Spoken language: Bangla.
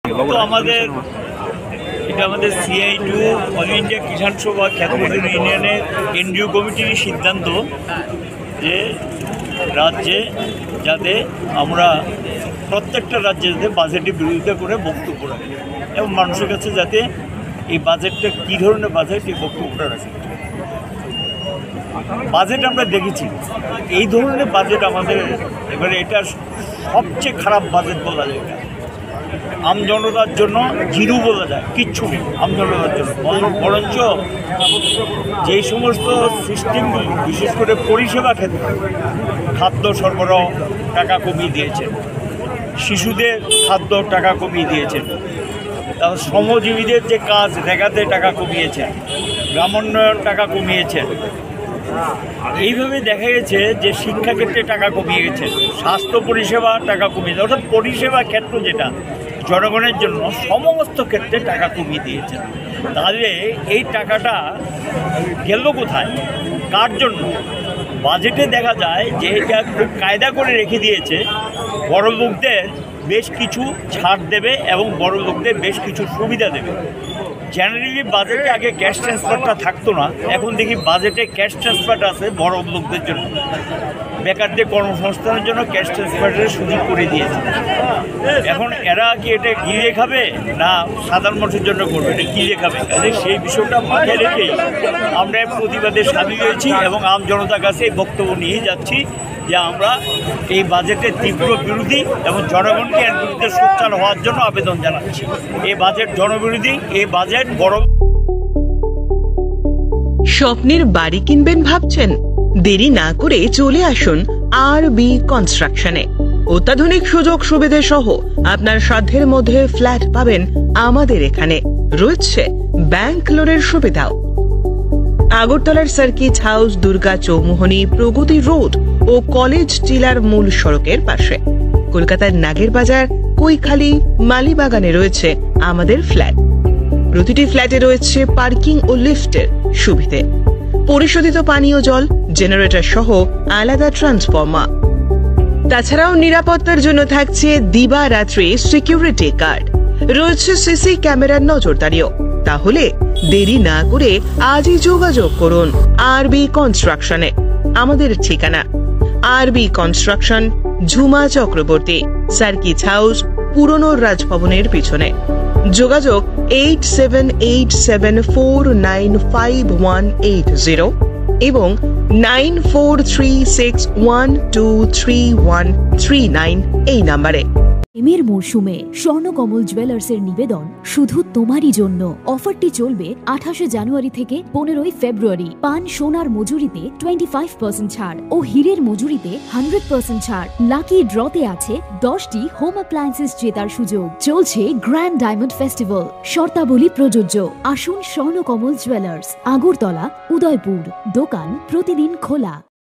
তো আমাদের CI2 অল ইন্ডিয়া কিষাণ সভা খ্যাতমজুর ইউনিয়নের কেন্দ্রীয় কমিটির সিদ্ধান্ত যে রাজ্যে যাতে আমরা প্রত্যেকটা রাজ্যে যাতে বাজেটের বিরোধিতা করে বক্তব্য রাখি এবং মানুষের কাছে যাতে এই বাজেটটা কী ধরনের বাজেট এই বক্তব্যটা রাখি। বাজেট আমরা দেখেছি, এই ধরনের বাজেট আমাদের এবারে এটা সবচেয়ে খারাপ বাজেট বলা যায়। আমজনতার জন্য জিরো বলা যায়, কিচ্ছু নেই আমজনতার জন্য। বরঞ্চ যেই সমস্ত সিস্টেমগুলি বিশেষ করে পরিষেবা ক্ষেত্রে খাদ্য সরবরাহ টাকা কমিয়ে দিয়েছেন, শিশুদের খাদ্য টাকা কমিয়ে দিয়েছেন, তারপর শ্রমজীবীদের যে কাজ রেগাতে টাকা কমিয়েছেন, গ্রামোন্নয়ন টাকা কমিয়েছেন। এইভাবে দেখা গেছে যে শিক্ষাক্ষেত্রে টাকা কমিয়ে গেছে, স্বাস্থ্য পরিষেবা টাকা কমিয়েছে, অর্থাৎ পরিষেবা ক্ষেত্র যেটা জনগণের জন্য সমস্ত ক্ষেত্রে টাকা কমিয়ে দিয়েছে। তাহলে এই টাকাটা গেল কোথায়, কার জন্য? বাজেটে দেখা যায় যে এটা খুব কায়দা করে রেখে দিয়েছে, বড় লোকদের বেশ কিছু ছাড় দেবে এবং বড় লোকদের বেশ কিছু সুবিধা দেবে। জেনারেলি বাজেটে আগে ক্যাশ ট্রান্সফারটা থাকতো না, এখন দেখি বাজেটে ক্যাশ ট্রান্সফারটা আছে বড় লোকদের জন্য, বেকারদের কর্মসংস্থানের জন্য ক্যাশ ট্রান্সফারের সুযোগ করে দিয়েছে। এখন এরা কি এটা গিলে খাবে না সাধারণ মানুষের জন্য করবে, এটা গিলে খাবে? তাহলে সেই বিষয়টা মাথায় রেখেই আমরা প্রতিবাদে সামিল হয়েছি এবং আম জনতার কাছে এই বক্তব্য নিয়ে যাচ্ছি যে আমরা এই বাজেটের তীব্র বিরোধী এবং জনগণকে এর বিরুদ্ধে সোচ্চার হওয়ার জন্য আবেদন জানাচ্ছি। এই বাজেট জনবিরোধী, এই বাজেট বড়। স্বপ্নের বাড়ি কিনবেন ভাবছেন? দেরি না করে চলে আসুন RB কনস্ট্রাকশনে। অত্যাধুনিক সুযোগ সুবিধা সহ আপনার সাধ্যের মধ্যে ফ্ল্যাট পাবেন আমাদের এখানে। রয়েছে ব্যাংক লোনের সুবিধাও। আগরতলার সার্কিট হাউস, দুর্গা চৌমুহনী, প্রগতি রোড ও কলেজ টিলার মূল সড়কের পাশে। কলকাতার নাগের বাজার, কৈখালী, মালিবাগানে রয়েছে আমাদের ফ্ল্যাট। প্রতিটি ফ্ল্যাটে রয়েছে পার্কিং ও লিফটের সুবিধে, পরিশোধিত পানীয় জল, জেনারেটর সহ আলাদা ট্রান্সফরমার। তাছাড়াও নিরাপত্তার জন্য থাকছে দিবারাত্রি সিকিউরিটি গার্ড, রয়েছে সিসি ক্যামেরার নজরদারিও। তাহলে দেরি না করে আজই যোগাযোগ করুন RB কনস্ট্রাকশনে। আমাদের ঠিকানা RB construction, Jhuma Chakraborty, circuit house, পুরনো রাজভবনের পিছনে। যোগাযোগ 8787495180 এবং 9436123139 এই নাম্বারে। এর মরশুমে স্বর্ণকমল জুয়েলার্সের নিবেদন শুধু তোমারই জন্য। অফারটি চলবে 28 জানুয়ারি থেকে 15 ফেব্রুয়ারি। পান সোনার মজুরিতে 25% ছাড় ও হীরের মজুরিতে 100% ছাড়। লাকি ড্রতে আছে 10টি হোম অ্যাপ্লায়েন্সেস জেতার সুযোগ। চলছে গ্র্যান্ড ডায়মন্ড ফেস্টিভ্যাল, শর্তাবলী প্রযোজ্য। আসুন স্বর্ণকমল জুয়েলার্স, আগরতলা, উদয়পুর। দোকান প্রতিদিন খোলা।